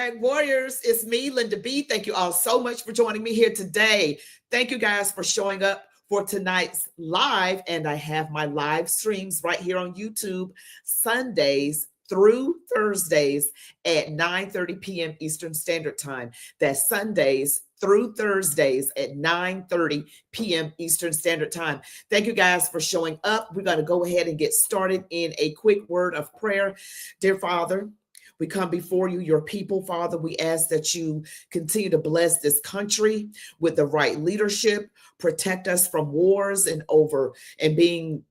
Hashtag Warriors. It's me, Linda B. Thank you all so much for joining me here today. Thank you guys for showing up for tonight's live. And I have my live streams right here on YouTube, Sundays through Thursdays at 9:30 p.m. Eastern Standard Time. That's Sundays through Thursdays at 9:30 p.m. Eastern Standard Time. Thank you guys for showing up. We're going to go ahead and get started in a quick word of prayer. Dear Father, we come before you, your people, Father. We ask that you continue to bless this country with the right leadership, protect us from wars and being,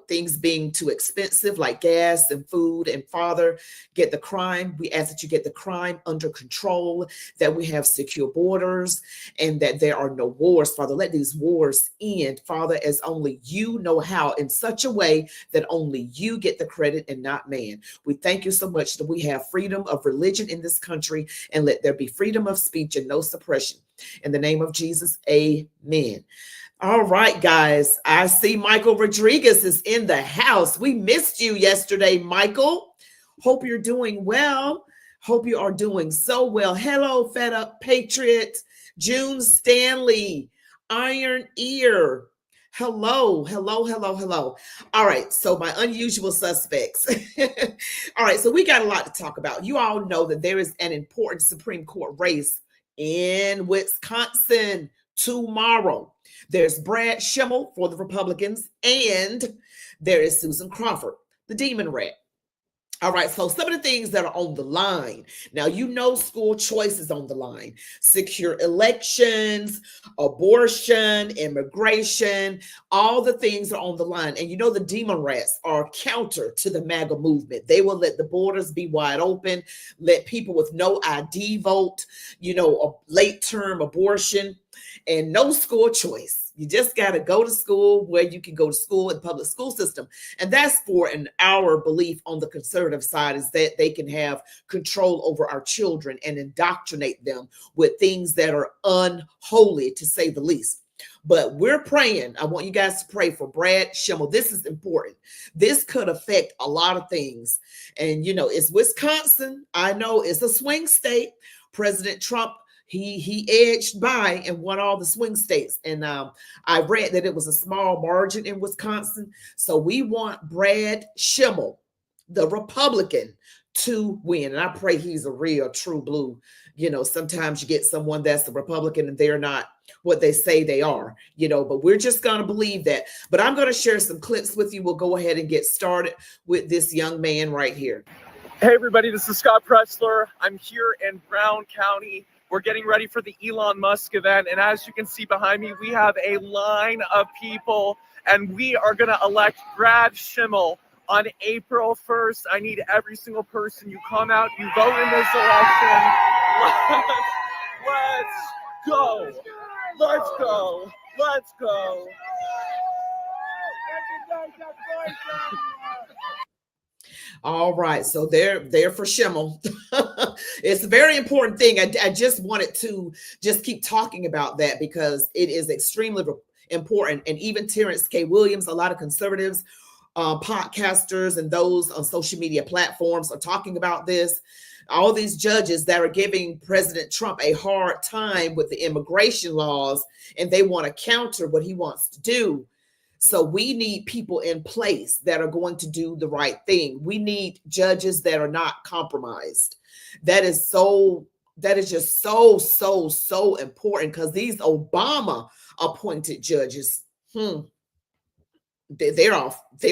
things being too expensive like gas and food. And Father, get the crime. We ask that you get the crime under control, that we have secure borders and that there are no wars. Father, let these wars end, Father, as only you know how, in such a way that only you get the credit and not man. We thank you so much that we have freedom of religion in this country, and let there be freedom of speech and no suppression. In the name of Jesus, amen. All right, guys, I see Michael Rodriguez is in the house. We missed you yesterday, Michael. Hope you're doing well. Hope you are doing so well. Hello, Fed Up Patriot, June Stanley, Iron Ear. Hello. All right, so my unusual suspects. All right, so we got a lot to talk about. You all know that there is an important Supreme Court race in Wisconsin tomorrow. There's Brad Schimmel for the Republicans, and there is Susan Crawford, the Demon Rat. All right, so some of the things that are on the line. Now, school choice is on the line. Secure elections, abortion, immigration, all the things are on the line. And the Demon Rats are counter to the MAGA movement. They will let the borders be wide open, let people with no ID vote, a late term abortion, and no school choice. You just got to go to school where you can go to school in the public school system. And that's our belief on the conservative side, is that they can have control over our children and indoctrinate them with things that are unholy, to say the least. But we're praying. I want you guys to pray for Brad Schimmel. This is important. This could affect a lot of things. And, it's Wisconsin. I know it's a swing state. President Trump, he edged by and won all the swing states. And I read that it was a small margin in Wisconsin. So we want Brad Schimmel, the Republican, to win. And I pray he's a real true blue. Sometimes you get someone that's a Republican and they're not what they say they are, but we're just going to believe that. But I'm going to share some clips with you. We'll go ahead and get started with this young man right here. Hey, everybody, this is Scott Pressler. I'm here in Brown County. We're getting ready for the Elon Musk event. And as you can see behind me, we have a line of people, and we are going to elect Brad Schimmel on April 1st. I need every single person. You come out, you vote in this election. Let's go. Let's go. Let's go. All right, so they're for Schimmel. It's a very important thing. I just wanted to just keep talking about that because it is extremely important. And even Terrence K. Williams, a lot of conservatives, podcasters, and those on social media platforms are talking about this. All these judges that are giving President Trump a hard time with the immigration laws, and they want to counter what he wants to do. So we need people in place that are going to do the right thing. We need judges that are not compromised. That is just so important, because these Obama appointed judges, they're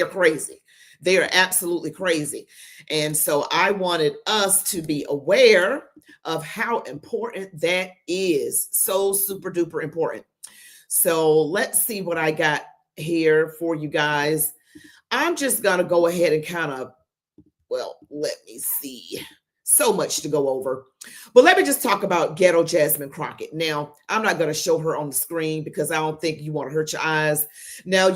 crazy. They are absolutely crazy. And so I wanted us to be aware of how important that is. So super duper important. So let's see what I got here for you guys. I'm just going to go ahead and let me see. So much to go over. But let me just talk about Ghetto Jasmine Crockett. Now, I'm not going to show her on the screen because I don't think you want to hurt your eyes. Now,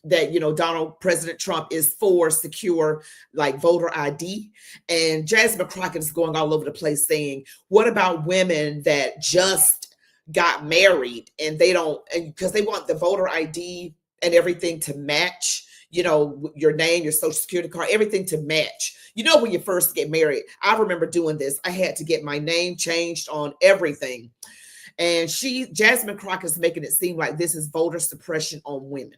that President Trump is for secure voter ID, and Jasmine Crockett is going all over the place saying, what about women that just got married and they don't, and because they want the voter ID and everything to match you know, your name, your social security card, everything to match. You know, when you first get married, I remember doing this. I had to get my name changed on everything. And Jasmine Crockett is making it seem like this is voter suppression on women.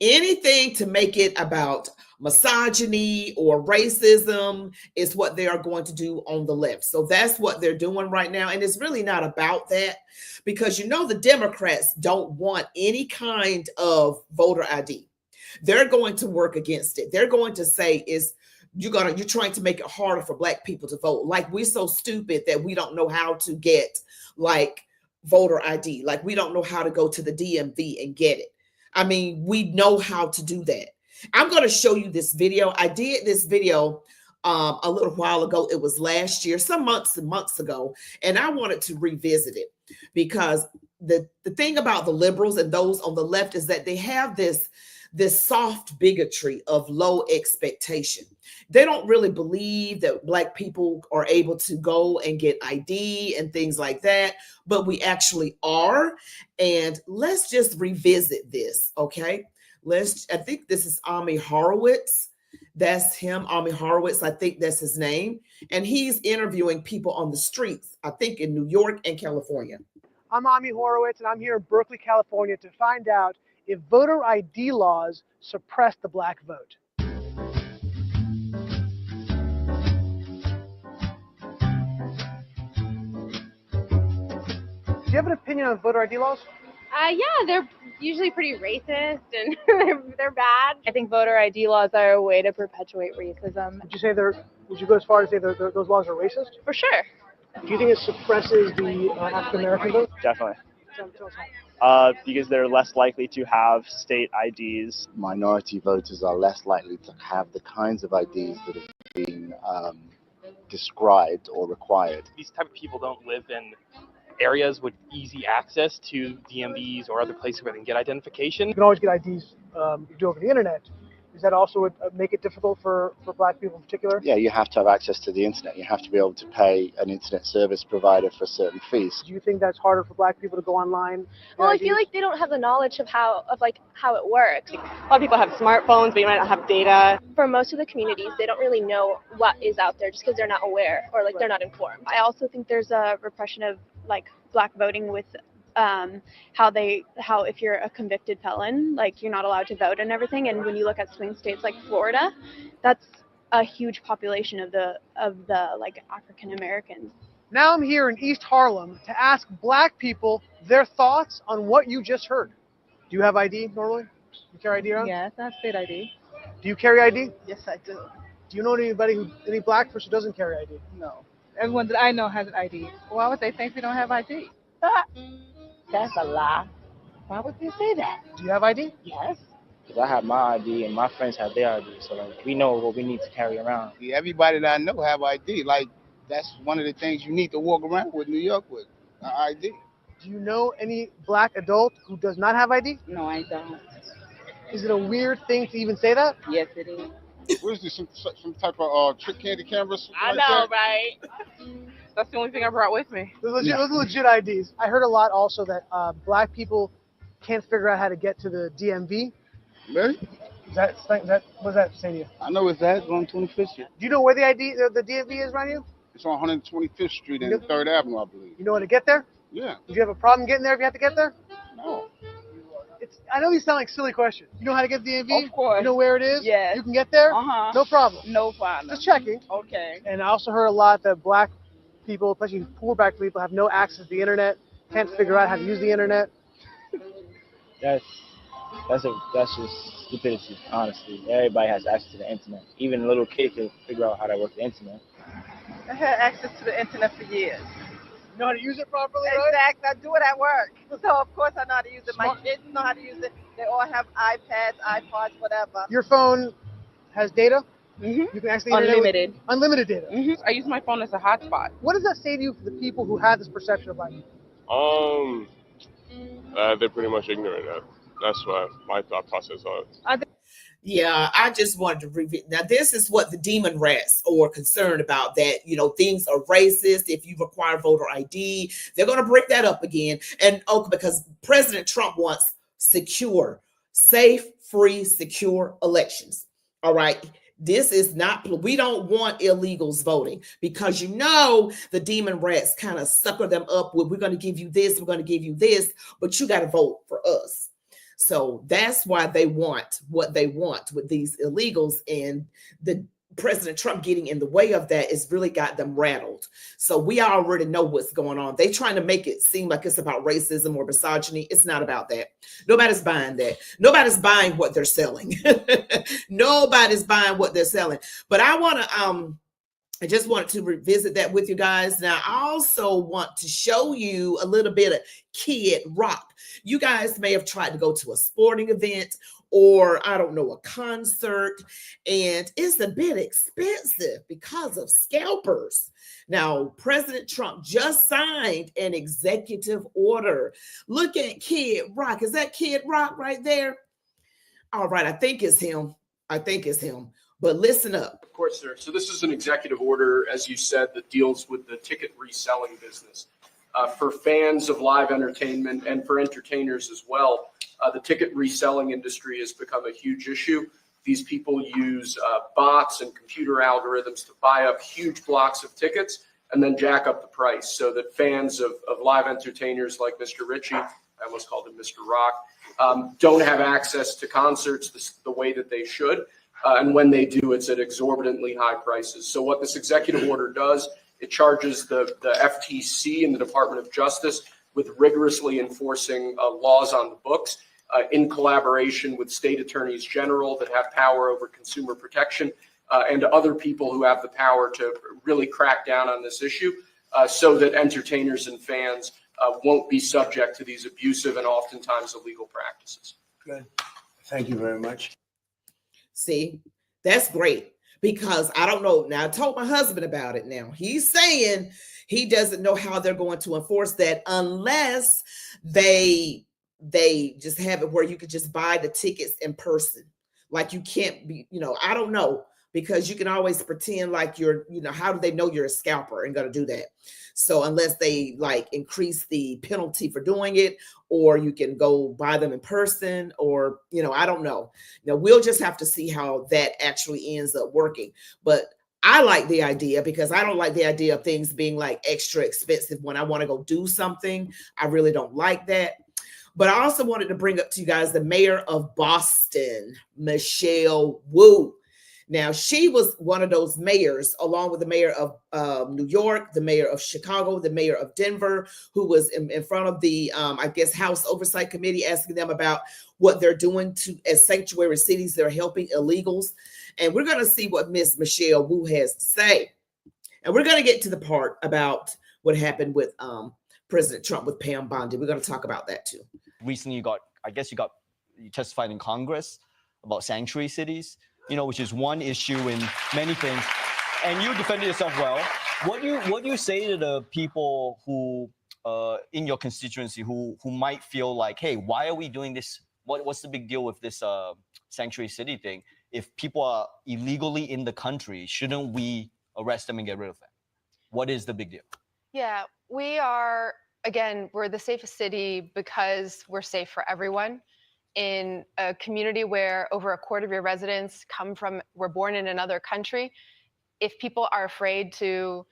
Anything to make it about misogyny or racism is what they are going to do on the left. So that's what they're doing right now. And it's really not about that, because you know the Democrats don't want any kind of voter ID. They're going to work against it. They're going to say you're trying to make it harder for Black people to vote. Like, we're so stupid that we don't know how to get like voter ID. Like, we don't know how to go to the DMV and get it. I mean, we know how to do that. I'm going to show you this video. I did this video a little while ago. It was last year, some months and months ago, and I wanted to revisit it because the thing about the liberals and those on the left is that they have this soft bigotry of low expectation. They don't really believe that Black people are able to go and get ID and things like that, but we actually are. And let's just revisit this, okay? I think this is Ami Horowitz. That's him, Ami Horowitz. I think that's his name. And he's interviewing people on the streets, I think in New York and California. I'm Ami Horowitz, and I'm here in Berkeley, California to find out if voter ID laws suppress the Black vote. Do you have an opinion on voter ID laws? Yeah, they're usually pretty racist and they're bad. I think voter ID laws are a way to perpetuate racism. Would you go as far as say those laws are racist? For sure. Do you think it suppresses the African American vote? Definitely. Tell us how. Because they're less likely to have state IDs. Minority voters are less likely to have the kinds of IDs that have been described or required. These type of people don't live in areas with easy access to DMVs or other places where they can get identification. You can always get IDs you do over the internet. Does that also make it difficult for Black people in particular? Yeah, you have to have access to the internet. You have to be able to pay an internet service provider for certain fees. Do you think that's harder for Black people to go online? Well, I feel like they don't have the knowledge of how it works. A lot of people have smartphones, but you might not have data. For most of the communities, they don't really know what is out there just because they're not aware or they're not informed. I also think there's a repression of Black voting with how if you're a convicted felon, you're not allowed to vote and everything. And when you look at swing states like Florida, that's a huge population of the African Americans. Now I'm here in East Harlem to ask Black people their thoughts on what you just heard. Do you have ID normally? You carry ID around? Yes, I have state ID. Do you carry ID? Yes, I do. Do you know any Black person who doesn't carry ID? No. Everyone that I know has an ID. Why would they think we don't have ID? That's a lie. Why would they say that? Do you have ID? Yes. Because I have my ID and my friends have their ID, so we know what we need to carry around. Yeah, everybody that I know have ID. That's one of the things you need to walk around with New York with, ID. Do you know any Black adult who does not have ID? No, I don't. Is it a weird thing to even say that? Yes, it is. What is this, some type of trick candy cameras? I know, right? That's the only thing I brought with me. Those are legit IDs. I heard a lot also that Black people can't figure out how to get to the DMV. Really? What does that say to you? I know it's that, on 25th Street. Do you know where the DMV is around you? It's on 125th Street and 3rd Avenue, I believe. You know how to get there? Yeah. Do you have a problem getting there if you have to get there? No. I know these sound like silly questions. You know how to get to the DMV? Of course. You know where it is? Yes. You can get there? Uh-huh. No problem. No problem. Just checking. Okay. And I also heard a lot that Black people, especially poor Black people, have no access to the internet, can't figure out how to use the internet. That's just stupidity, honestly. Everybody has access to the internet. Even a little kid can figure out how to work the internet. I had access to the internet for years. You know how to use it properly, right? Exactly. I do it at work. So, of course, I know how to use it. My kids know how to use it. They all have iPads, iPods, whatever. Your phone has data? Mm-hmm. You can actually Unlimited. Unlimited data. Mm-hmm. I use my phone as a hotspot. What does that say to you for the people who have this perception about you? They're pretty much ignorant. That's what my thought process on it. Yeah, I just wanted to review. Now, this is what the demon rats are concerned about, that, things are racist. If you require voter ID, they're going to break that up again. And because President Trump wants secure, safe, free, secure elections. All right. This is not, we don't want illegals voting, because you know the demon rats kind of sucker them up with, we're going to give you this, we're going to give you this, but you got to vote for us. So that's why they want what they want with these illegals, and the President Trump getting in the way of that has really got them rattled. So we already know what's going on. They're trying to make it seem like it's about racism or misogyny. It's not about that. Nobody's buying that. Nobody's buying what they're selling. Nobody's buying what they're selling. But I just wanted to revisit that with you guys. Now, I also want to show you a little bit of Kid Rock. You guys may have tried to go to a sporting event, or I don't know, a concert, and it's a bit expensive because of scalpers. Now, President Trump just signed an executive order. Look at Kid Rock. Is that Kid Rock right there? All right, I think it's him. I think it's him. But listen up. Of course, sir. So this is an executive order, as you said, that deals with the ticket reselling business. For fans of live entertainment and for entertainers as well, the ticket reselling industry has become a huge issue. These people use bots and computer algorithms to buy up huge blocks of tickets and then jack up the price so that fans of live entertainers like Mr. Ritchie, I almost called him Mr. Rock, don't have access to concerts the way that they should. And when they do, it's at exorbitantly high prices. So what this executive order does, it charges the FTC and the Department of Justice with rigorously enforcing laws on the books in collaboration with state attorneys general that have power over consumer protection and other people who have the power to really crack down on this issue so that entertainers and fans won't be subject to these abusive and oftentimes illegal practices. Good. Thank you very much. See, that's great, because I don't know. Now, I told my husband about it now. He's saying he doesn't know how they're going to enforce that unless they just have it where you could just buy the tickets in person. Like you can't be, I don't know, because you can always pretend like you're, how do they know you're a scalper and going to do that? So unless they like increase the penalty for doing it, or you can go buy them in person, or, I don't know. We'll just have to see how that actually ends up working. But I like the idea, because I don't like the idea of things being like extra expensive when I want to go do something. I really don't like that. But I also wanted to bring up to you guys the mayor of Boston, Michelle Wu. Now, she was one of those mayors, along with the mayor of New York, the mayor of Chicago, the mayor of Denver, who was in front of the, House Oversight Committee, asking them about what they're doing as sanctuary cities that are helping illegals. And we're going to see what Miss Michelle Wu has to say. And we're going to get to the part about what happened with President Trump with Pam Bondi. We're going to talk about that too. Recently, you testified in Congress about sanctuary cities, which is one issue in many things, and you defended yourself well. What do you say to the people who in your constituency who might feel like, hey, why are we doing this? What's the big deal with this sanctuary city thing? If people are illegally in the country, shouldn't we arrest them and get rid of them? What is the big deal? Yeah, we are, again, we're the safest city because we're safe for everyone. In a community where over a quarter of your residents were born in another country, if people are afraid to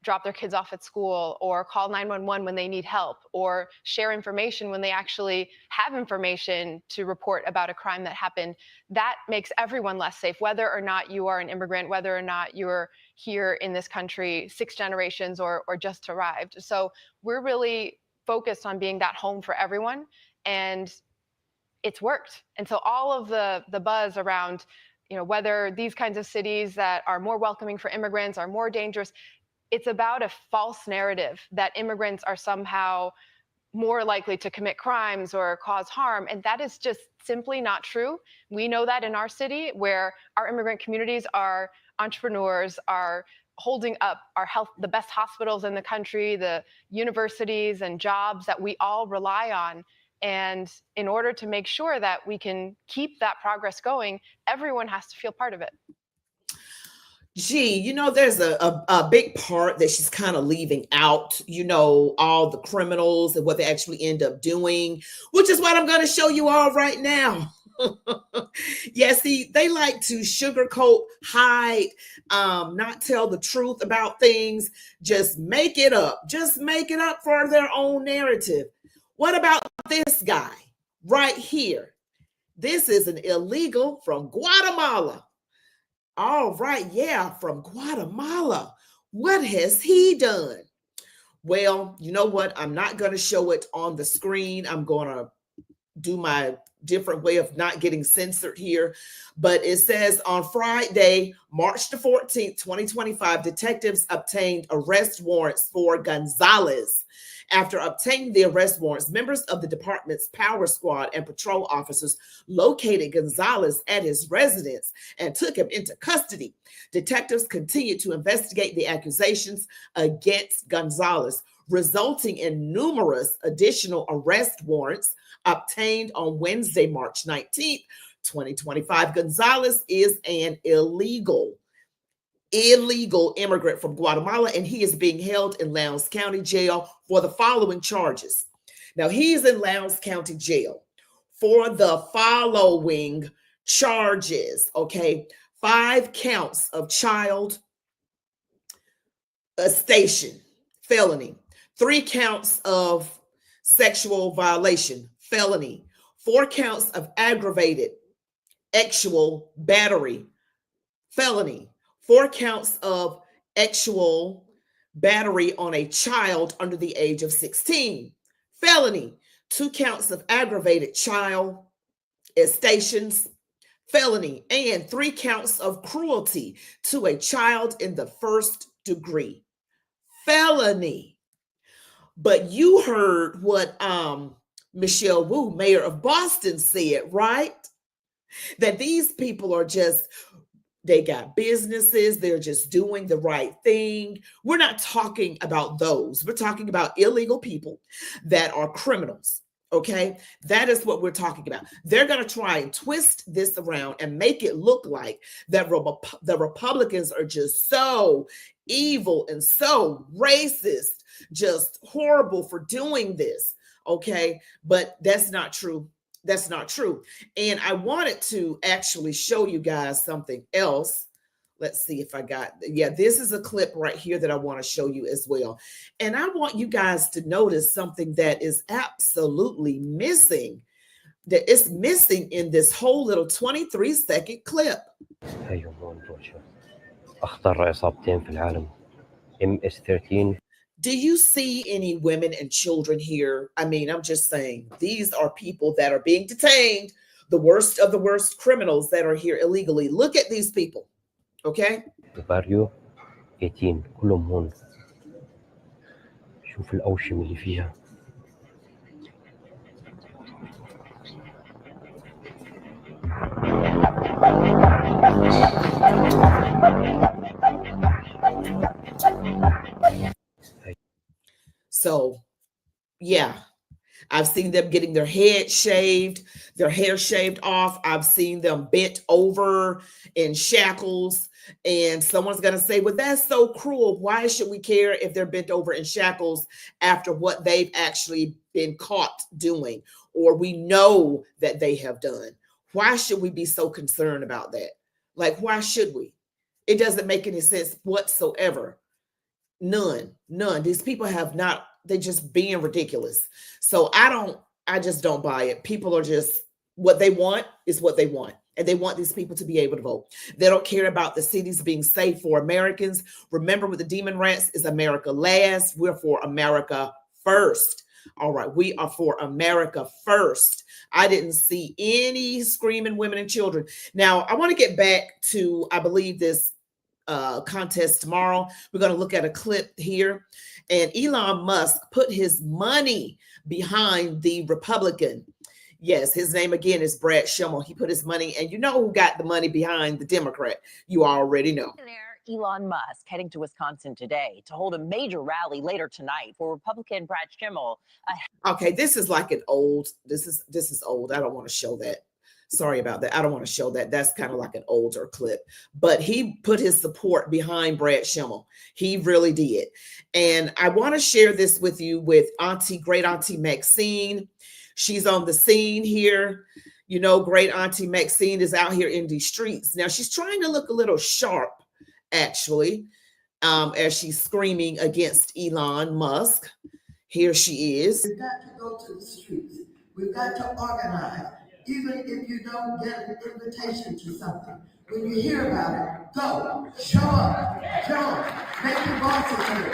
drop their kids off at school or call 911 when they need help or share information when they actually have information to report about a crime that happened, that makes everyone less safe, whether or not you are an immigrant, whether or not you're here in this country 6 generations or just arrived. So we're really focused on being that home for everyone, and it's worked. And so all of the buzz around, whether these kinds of cities that are more welcoming for immigrants are more dangerous, it's about a false narrative that immigrants are somehow more likely to commit crimes or cause harm. And that is just simply not true. We know that in our city, where our immigrant communities are entrepreneurs, are holding up the best hospitals in the country, the universities and jobs that we all rely on. And in order to make sure that we can keep that progress going, everyone has to feel part of it. Gee, there's a big part that she's kind of leaving out, all the criminals and what they actually end up doing, which is what I'm going to show you all right now. Yeah, see, they like to sugarcoat, hide, not tell the truth about things, just make it up. Just make it up for their own narrative. What about this guy right here? This is an illegal from Guatemala. All right, yeah, from Guatemala. What has he done? Well, you know what? I'm not going to show it on the screen. I'm going to do my different way of not getting censored here. But it says on Friday, March the 14th, 2025, detectives obtained arrest warrants for Gonzalez. After obtaining the arrest warrants, members of the department's power squad and patrol officers located Gonzalez at his residence and took him into custody. Detectives continued to investigate the accusations against Gonzalez, resulting in numerous additional arrest warrants obtained on Wednesday, March 19th, 2025. Gonzalez is an illegal immigrant from Guatemala, and he is being held in Lowndes County Jail for the following charges. Now, he's in Lowndes County Jail for the following charges, okay? 5 counts of child station, felony. 3 counts of sexual violation, felony. 4 counts of aggravated sexual battery, felony. 4 counts of sexual battery on a child under the age of 16, felony. 2 counts of aggravated child molestations, felony, and 3 counts of cruelty to a child in the 1st degree, felony. But you heard what Michelle Wu, mayor of Boston, said, right? That these people are just, they got businesses, they're just doing the right thing. We're not talking about those. We're talking about illegal people that are criminals, okay? That is what we're talking about. They're going to try and twist this around and make it look like that the Republicans are just so evil and so racist, just horrible for doing this, okay? But that's not true. That's not true. And I wanted to actually show you guys something else. Let's see if I got, yeah, this is a clip right here that I want to show you as well. And I want you guys to notice something that is absolutely missing, that is missing in this whole little 23-second clip. Do you see any women and children here? I mean, I'm just saying, these are people that are being detained, the worst of the worst criminals that are here illegally. Look at these people, okay? باريو 18 كلهم هون. شوف الأوشم اللي فيها. So, yeah, I've seen them getting their head shaved, their hair shaved off. I've seen them bent over in shackles. And someone's going to say, well, that's so cruel. Why should we care if they're bent over in shackles after what they've actually been caught doing, or we know that they have done? Why should we be so concerned about that? Like, why should we? It doesn't make any sense whatsoever. None. These people have not, they're just being ridiculous. So I just don't buy it. People are just, what they want is what they want. And they want these people to be able to vote. They don't care about the cities being safe for Americans. Remember, with the demon rats is America last. We're for America first. All right, we are for America first. I didn't see any screaming women and children. Now, I want to get back to, I believe, this contest tomorrow. We're going to look at a clip here. And Elon Musk put his money behind the Republican. Yes, his name again is Brad Schimmel. He put his money, and you know who got the money behind the Democrat. You already know. Elon Musk heading to Wisconsin today to hold a major rally later tonight for Republican Brad Schimmel. Okay, this is like an old, this is old. I don't want to show that. Sorry about that. I don't want to show that. That's kind of like an older clip. But he put his support behind Brad Schimmel. He really did. And I want to share this with you with great Auntie Maxine. She's on the scene here. You know, great auntie Maxine is out here in these streets. Now she's trying to look a little sharp, actually, as she's screaming against Elon Musk. Here she is. We've got to go to the streets. We've got to organize. Even if you don't get an invitation to something, when you hear about it, go, show up, join, make your voices heard.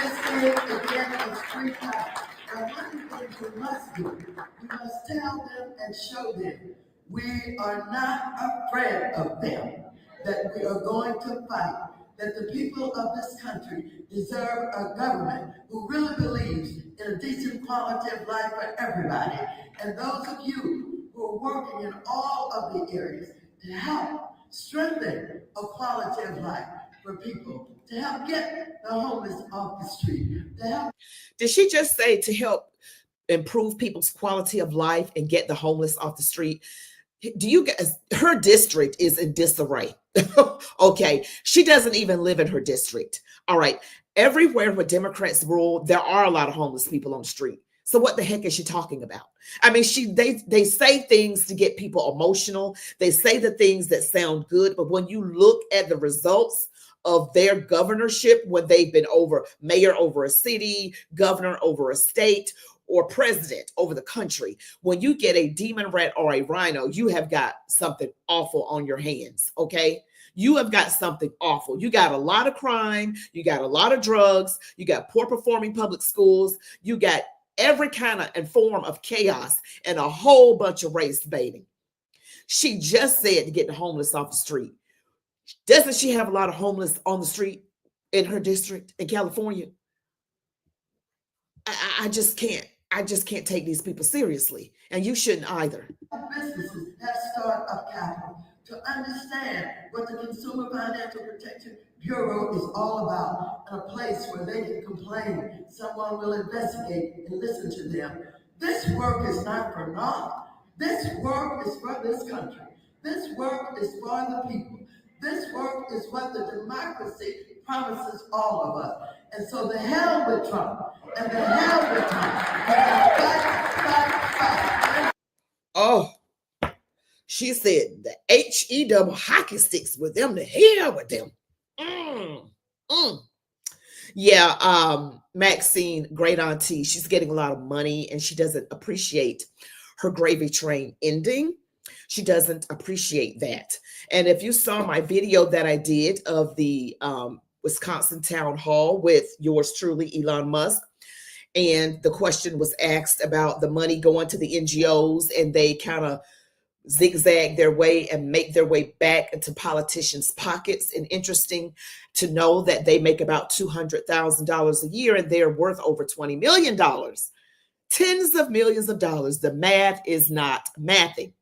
This is, again, a street fight. And one of the things we must do, we must tell them and show them we are not afraid of them, that we are going to fight, that the people of this country deserve a government who really believes in a decent quality of life for everybody. And those of you who are working in all of the areas to help strengthen a quality of life for people, to help get the homeless off the street, to help. Did she just say to help improve people's quality of life and get the homeless off the street? Do you guys, her district is in disarray. Okay, she doesn't even live in her district. All right, everywhere where Democrats rule, there are a lot of homeless people on the street. So what the heck is she talking about? I mean, they say things to get people emotional. They say the things that sound good, but when you look at the results of their governorship, when they've been mayor over a city, governor over a state, or president over the country, when you get a demon rat or a rhino, you have got something awful on your hands, okay? You have got something awful. You got a lot of crime. You got a lot of drugs. You got poor performing public schools. You got every kind of and form of chaos and a whole bunch of race baiting. She just said to get the homeless off the street. Doesn't she have a lot of homeless on the street in her district in California? I just can't. I just can't take these people seriously, and you shouldn't either. Businesses have startup capital to understand what the Consumer Financial Protection Bureau is all about, and a place where they can complain. Someone will investigate and listen to them. This work is not for naught. This work is for this country. This work is for the people. This work is what the democracy promises all of us. And so the hell with Trump and the hell with Trump. Fight. Oh, she said the H-E-double hockey sticks with them, the hell with them. Yeah, Maxine, great auntie, she's getting a lot of money and she doesn't appreciate her gravy train ending. She doesn't appreciate that. And if you saw my video that I did of the Wisconsin town hall with yours truly, Elon Musk, and the question was asked about the money going to the NGOs, and they kind of zigzag their way and make their way back into politicians' pockets. And interesting to know that they make about $200,000 a year and they're worth over $20 million. Tens of millions of dollars. The math is not mathing.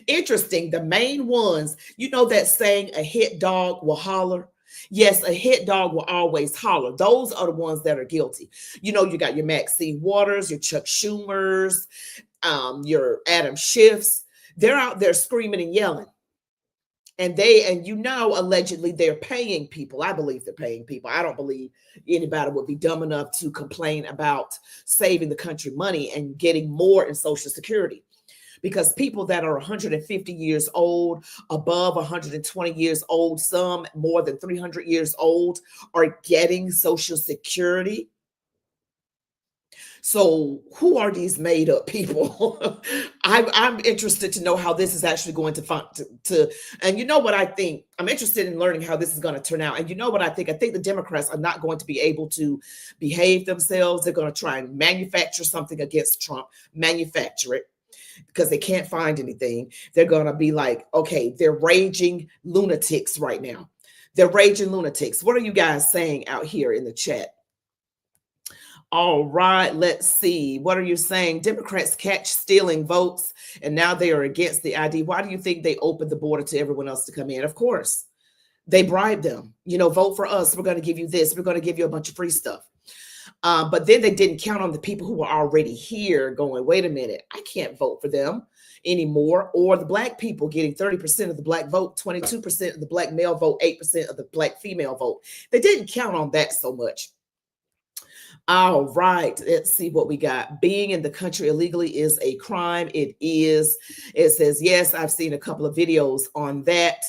Interesting, the main ones, you know that saying, a hit dog will holler? Yes, a hit dog will always holler. Those are the ones that are guilty. You know, you got your Maxine Waters, your Chuck Schumers, your Adam Schiffs. They're out there screaming and yelling. And allegedly they're paying people. I believe they're paying people. I don't believe anybody would be dumb enough to complain about saving the country money and getting more in Social Security. Because people that are 150 years old, above 120 years old, some more than 300 years old are getting Social Security. So who are these made up people? I'm interested to know how this is actually going to and you know what I think? I'm interested in learning how this is going to turn out. And you know what I think? I think the Democrats are not going to be able to behave themselves. They're going to try and manufacture something against Trump, manufacture it, because they can't find anything. They're going to be like, okay, they're raging lunatics right now. They're raging lunatics. What are you guys saying out here in the chat? All right, let's see. What are you saying? Democrats catch stealing votes, and now they are against the ID. Why do you think they opened the border to everyone else to come in? Of course, they bribed them. You know, vote for us. We're going to give you this. We're going to give you a bunch of free stuff. But then they didn't count on the people who were already here going, wait a minute, I can't vote for them anymore. Or the black people getting 30% of the black vote, 22% of the black male vote, 8% of the black female vote. They didn't count on that so much. All right, let's see what we got. Being in the country illegally is a crime. It is. It says, yes, I've seen a couple of videos on that.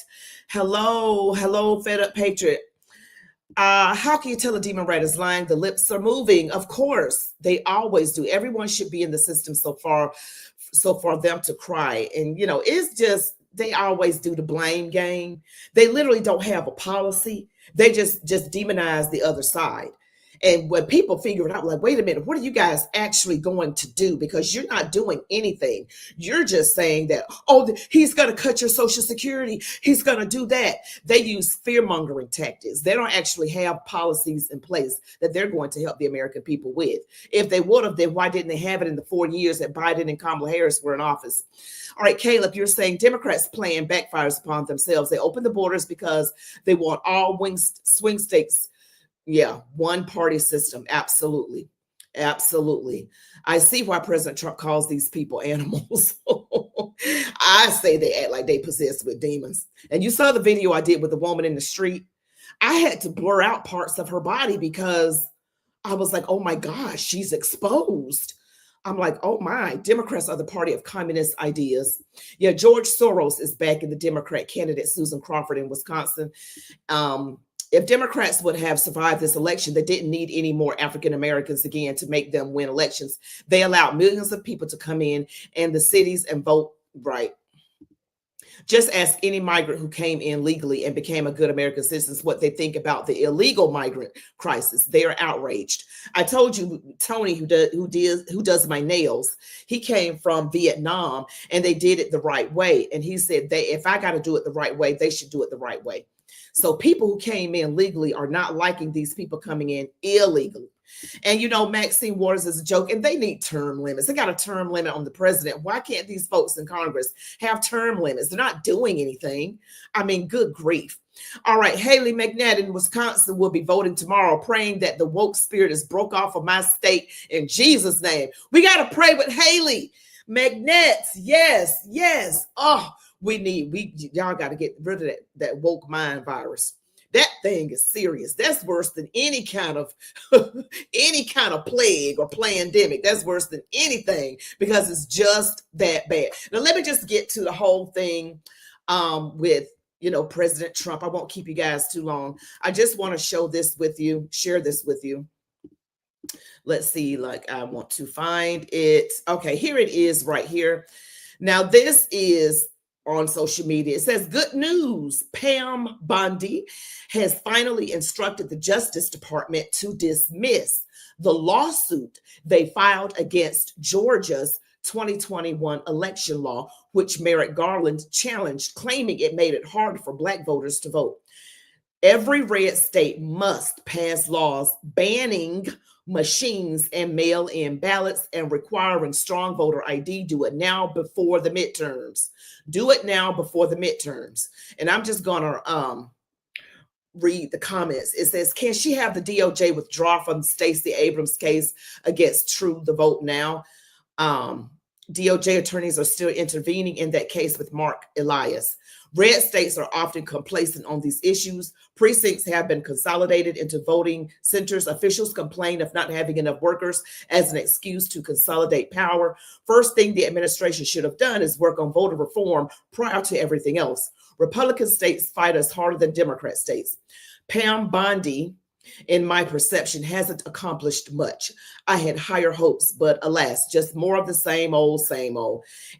Hello, Fed Up Patriot. How can you tell a demon rat is lying? The lips are moving. Of course, they always do. Everyone should be in the system so for them to cry. And, it's just, they always do the blame game. They literally don't have a policy. They just demonize the other side. And when people figure it out, like, wait a minute, what are you guys actually going to do? Because you're not doing anything. You're just saying that, oh, he's going to cut your Social Security. He's going to do that. They use fear-mongering tactics. They don't actually have policies in place that they're going to help the American people with. If they would have, then why didn't they have it in the 4 years that Biden and Kamala Harris were in office? All right, Caleb, you're saying Democrats' plan backfires upon themselves. They open the borders because they want all swing states. Yeah, one party system. Absolutely. Absolutely. I see why President Trump calls these people animals. I say they act like they possessed with demons. And you saw the video I did with the woman in the street. I had to blur out parts of her body because I was like, oh my gosh, she's exposed. I'm like, oh my, Democrats are the party of communist ideas. Yeah, George Soros is back in the Democrat candidate, Susan Crawford in Wisconsin. If Democrats would have survived this election, they didn't need any more African Americans again to make them win elections. They allowed millions of people to come in the cities and vote right. Just ask any migrant who came in legally and became a good American citizen what they think about the illegal migrant crisis. They are outraged. I told you, Tony, who does my nails, he came from Vietnam and they did it the right way. And he said, if I got to do it the right way, they should do it the right way. So people who came in legally are not liking these people coming in illegally. And, Maxine Waters is a joke, and they need term limits. They got a term limit on the president. Why can't these folks in Congress have term limits? They're not doing anything. I mean, good grief. All right, Haley McNatt in Wisconsin will be voting tomorrow, praying that the woke spirit is broke off of my state in Jesus' name. We got to pray with Haley McNatt. Yes. Oh, y'all got to get rid of that woke mind virus. That thing is serious. That's worse than any kind of plague or pandemic. That's worse than anything because it's just that bad. Now, let me just get to the whole thing with President Trump. I won't keep you guys too long. I just want to share this with you. Let's see, I want to find it. Okay, here it is right here. Now, this is on social media. It says, good news. Pam Bondi has finally instructed the Justice Department to dismiss the lawsuit they filed against Georgia's 2021 election law, which Merrick Garland challenged, claiming it made it harder for Black voters to vote. Every red state must pass laws banning machines and mail-in ballots and requiring strong voter ID. Do it now before the midterms. And I'm just gonna read the comments. It says, can she have the DOJ withdraw from Stacey Abrams' case against True the Vote Now? DOJ attorneys are still intervening in that case with Mark Elias. Red states are often complacent on these issues. Precincts have been consolidated into voting centers. Officials complain of not having enough workers as an excuse to consolidate power. First thing the administration should have done is work on voter reform prior to everything else. Republican states fight us harder than Democrat states. Pam Bondi, in my perception, hasn't accomplished much. I had higher hopes, but alas, just more of the same old.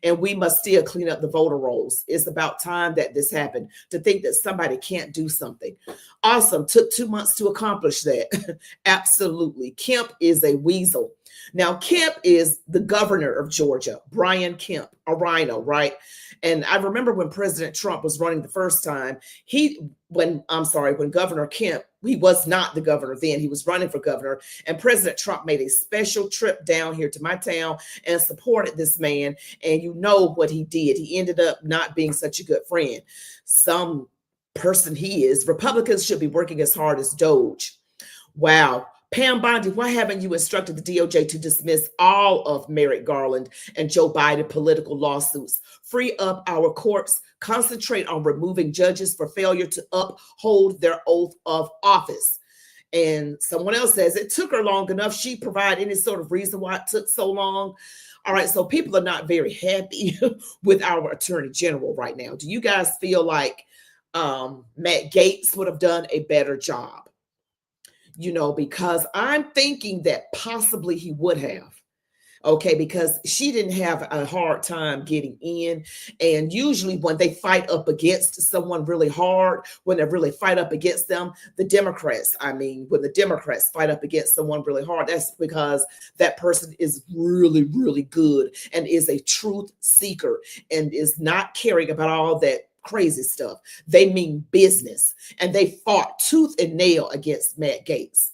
And we must still clean up the voter rolls. It's about time that this happened. To think that somebody can't do something. Awesome. Took 2 months to accomplish that. Absolutely. Kemp is a weasel. Now, Kemp is the governor of Georgia, Brian Kemp, a rhino, right? And I remember when President Trump was running the first time, when Governor Kemp, he was not the governor then, he was running for governor, and President Trump made a special trip down here to my town and supported this man. And you know what he did. He ended up not being such a good friend. Some person he is. Republicans should be working as hard as Doge. Wow. Pam Bondi, why haven't you instructed the DOJ to dismiss all of Merrick Garland and Joe Biden political lawsuits? Free up our courts, concentrate on removing judges for failure to uphold their oath of office. And someone else says it took her long enough. She provide any sort of reason why it took so long. All right, so people are not very happy with our attorney general right now. Do you guys feel like Matt Gaetz would have done a better job? You know, because I'm thinking that possibly he would have. Okay, because she didn't have a hard time getting in. And usually when they fight up against someone really hard, when they really fight up against them, the Democrats, when the Democrats fight up against someone really hard, that's because that person is really, really good and is a truth seeker and is not caring about all that crazy stuff. They mean business, and they fought tooth and nail against Matt Gaetz.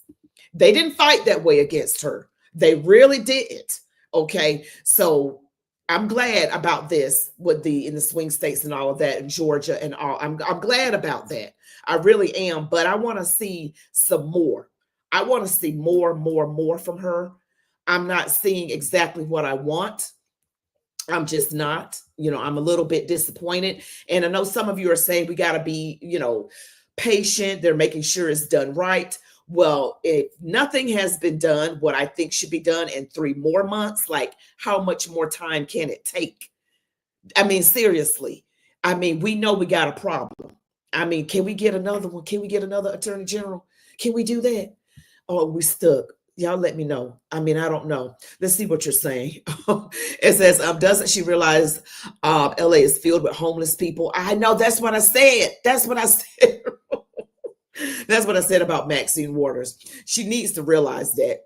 They didn't fight that way against her. They really didn't. Okay, so I'm glad about this with in the swing states and all of that in Georgia and all. I'm glad about that. I really am, but I want to see some more. I want to see more from her. I'm not seeing exactly what I want. I'm just not, I'm a little bit disappointed. And I know some of you are saying we got to be, patient. They're making sure it's done right. Well, if nothing has been done, what I think should be done in 3 more months, like how much more time can it take? Seriously. We know we got a problem. Can we get another one? Can we get another attorney general? Can we do that? Oh, we stuck. Y'all let me know. I don't know. Let's see what you're saying. It says, doesn't she realize LA is filled with homeless people? I know. That's what I said. That's what I said. That's what I said about Maxine Waters. She needs to realize that.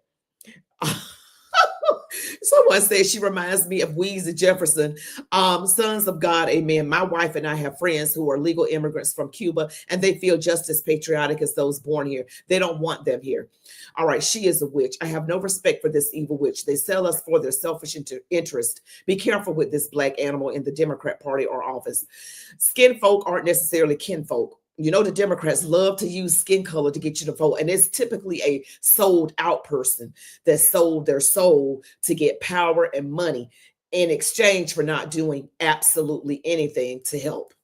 Someone says she reminds me of Weezy Jefferson, sons of God, amen. My wife and I have friends who are legal immigrants from Cuba, and they feel just as patriotic as those born here. They don't want them here. All right, she is a witch. I have no respect for this evil witch. They sell us for their selfish interest. Be careful with this black animal in the Democrat Party or office. Skin folk aren't necessarily kinfolk. The Democrats love to use skin color to get you to vote. And it's typically a sold out person that sold their soul to get power and money in exchange for not doing absolutely anything to help,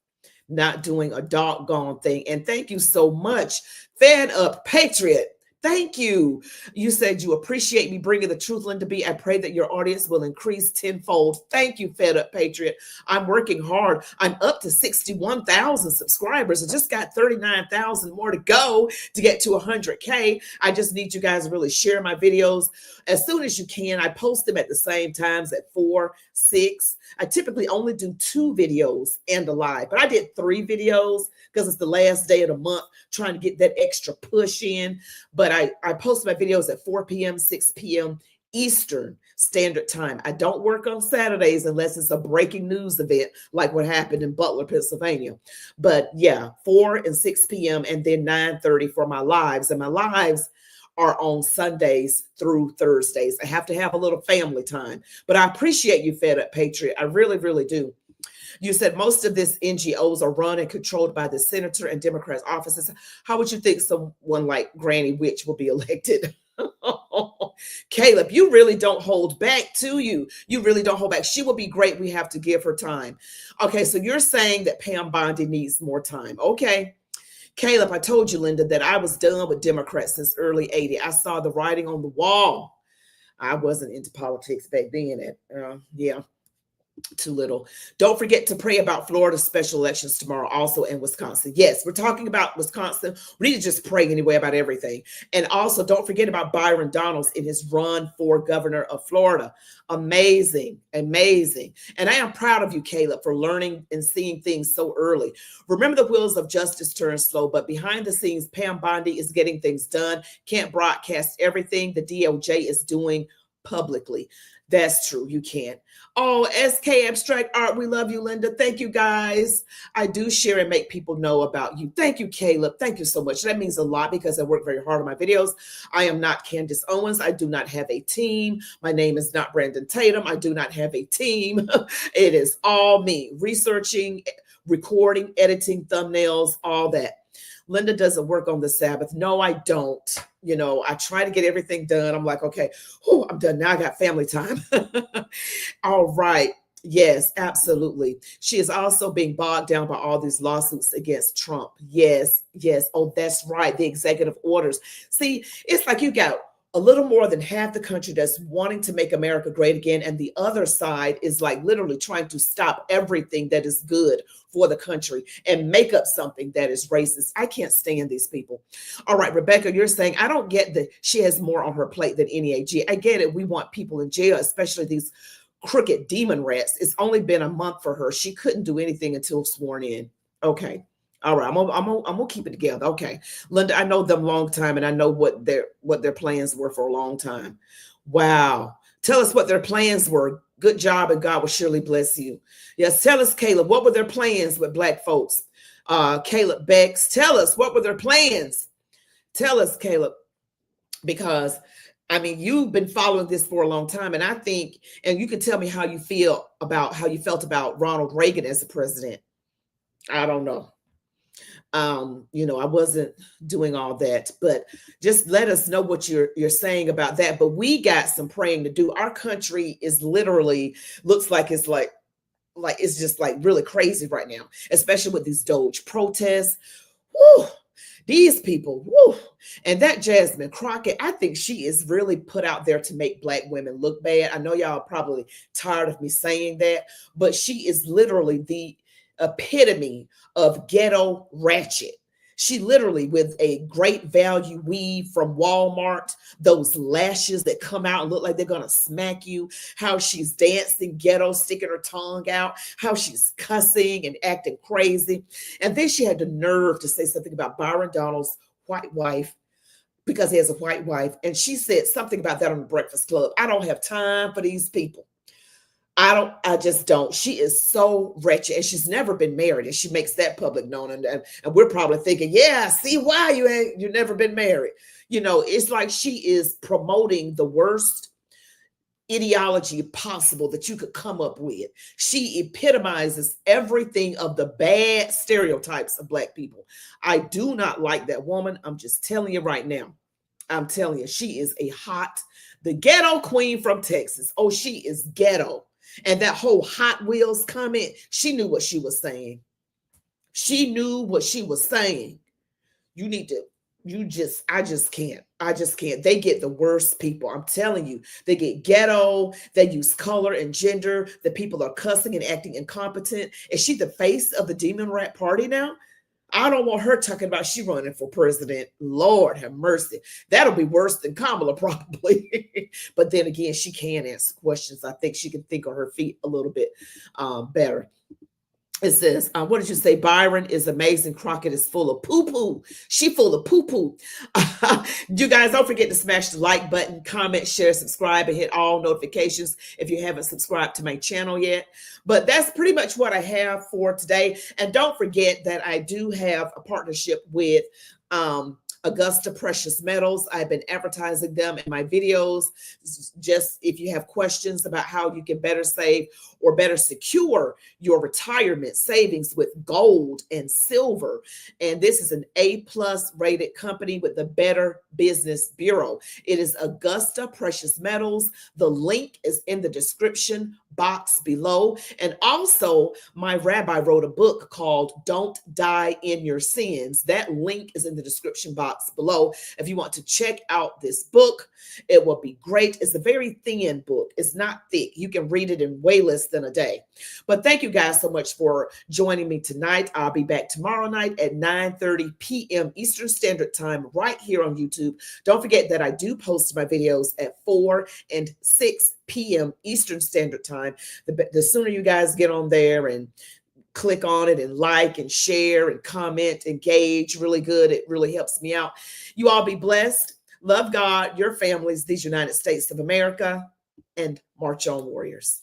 not doing a doggone thing. And thank you so much, Fed Up Patriot. Thank you. You said you appreciate me bringing the truth, Linda B. I pray that your audience will increase tenfold. Thank you, Fed Up Patriot. I'm working hard. I'm up to 61,000 subscribers. I just got 39,000 more to go to get to 100K. I just need you guys to really share my videos as soon as you can. I post them at the same times at 4, 6. I typically only do 2 videos and a live, but I did 3 videos because it's the last day of the month, trying to get that extra push in. But I post my videos at 4 p.m., 6 p.m. Eastern Standard Time. I don't work on Saturdays unless it's a breaking news event like what happened in Butler, Pennsylvania. But yeah, 4 and 6 p.m. and then 9:30 for my lives. And my lives are on Sundays through Thursdays. I have to have a little family time. But I appreciate you, Fed Up Patriot. I really, really do. You said most of these NGOs are run and controlled by the senator and Democrats' offices. How would you think someone like Granny Witch will be elected? Caleb, you really don't hold back, do you? You really don't hold back. She will be great. We have to give her time. Okay, so you're saying that Pam Bondi needs more time. Okay. Caleb, I told you, Linda, that I was done with Democrats since early 80. I saw the writing on the wall. I wasn't into politics back then. Yeah. Too little. Don't forget to pray about Florida's special elections tomorrow, also in Wisconsin. Yes, we're talking about Wisconsin. We need to just pray anyway about everything. And also, don't forget about Byron Donalds in his run for governor of Florida. Amazing, amazing. And I am proud of you, Caleb, for learning and seeing things so early. Remember, the wheels of justice turn slow, but behind the scenes, Pam Bondi is getting things done. Can't broadcast everything the DOJ is doing publicly. That's true. You can't. Oh, SK Abstract Art, we love you, Linda. Thank you, guys. I do share and make people know about you. Thank you, Caleb. Thank you so much. That means a lot because I work very hard on my videos. I am not Candace Owens. I do not have a team. My name is not Brandon Tatum. I do not have a team. It is all me. Researching, recording, editing, thumbnails, all that. Linda doesn't work on the Sabbath. No, I don't. I try to get everything done. I'm like, okay, I'm done now. I got family time. All right. Yes, absolutely. She is also being bogged down by all these lawsuits against Trump. Yes, yes. Oh, that's right. The executive orders. See, it's like you got a little more than half the country that's wanting to make America great again, and the other side is like literally trying to stop everything that is good for the country and make up something that is racist. I can't stand these people. All right, Rebecca, you're saying I don't get that she has more on her plate than any AG. I get it. We want people in jail, especially these crooked demon rats. It's only been a month for her. She couldn't do anything until sworn in. Okay. All right. I'm gonna keep it together. Okay. Linda, I know them a long time and I know what their plans were for a long time. Wow. Tell us what their plans were. Good job, and God will surely bless you. Yes, tell us, Caleb, what were their plans with Black folks? Caleb Bex, tell us what were their plans. Tell us, Caleb, because I mean, you've been following this for a long time, and I think, and you can tell me how you felt about Ronald Reagan as a president. I don't know. I wasn't doing all that, but just let us know what you're saying about that. But we got some praying to do. Our country is literally looks like it's like it's just like really crazy right now, especially with these Doge protests. Woo! These people, woo. And that Jasmine Crockett, I think she is really put out there to make Black women look bad. I know y'all are probably tired of me saying that, but she is literally the epitome of ghetto ratchet. She literally, with a great value weave from Walmart, those lashes that come out and look like they're going to smack you, how she's dancing ghetto, sticking her tongue out, how she's cussing and acting crazy. And then she had the nerve to say something about Byron Donald's white wife, because he has a white wife. And she said something about that on the Breakfast Club. I don't have time for these people. I just don't. She is so wretched, and she's never been married, and she makes that public known. And we're probably thinking, yeah, see why you've never been married. It's like she is promoting the worst ideology possible that you could come up with. She epitomizes everything of the bad stereotypes of Black people. I do not like that woman. I'm just telling you right now. I'm telling you, she is the ghetto queen from Texas. Oh, she is ghetto. And that whole Hot Wheels comment, she knew what she was saying. She knew what she was saying. I just can't. They get the worst people. I'm telling you, they get ghetto. They use color and gender. The people are cussing and acting incompetent. Is she the face of the Demon Rat Party now? I don't want her talking about she running for president. Lord have mercy. That'll be worse than Kamala probably. But then again, she can answer questions. I think she can think on her feet a little bit better. It says, what did you say? Byron is amazing. Crockett is full of poo-poo. She full of poo-poo. You guys don't forget to smash the like button, comment, share, subscribe, and hit all notifications if you haven't subscribed to my channel yet. But that's pretty much what I have for today. And don't forget that I do have a partnership with Augusta Precious Metals. I've been advertising them in my videos. Just if you have questions about how you can better save or better secure your retirement savings with gold and silver. And this is an A+ rated company with the Better Business Bureau. It is Augusta Precious Metals. The link is in the description box below. And also, my rabbi wrote a book called Don't Die in Your Sins. That link is in the description box below. If you want to check out this book, it will be great. It's a very thin book. It's not thick. You can read it in way less than a day. But thank you guys so much for joining me tonight. I'll be back tomorrow night at 9:30 p.m. Eastern Standard Time right here on YouTube. Don't forget that I do post my videos at 4 and 6 p.m. Eastern Standard Time. The sooner you guys get on there and click on it and like and share and comment, engage, really good. It really helps me out. You all be blessed. Love God, your families, these United States of America, and march on, warriors.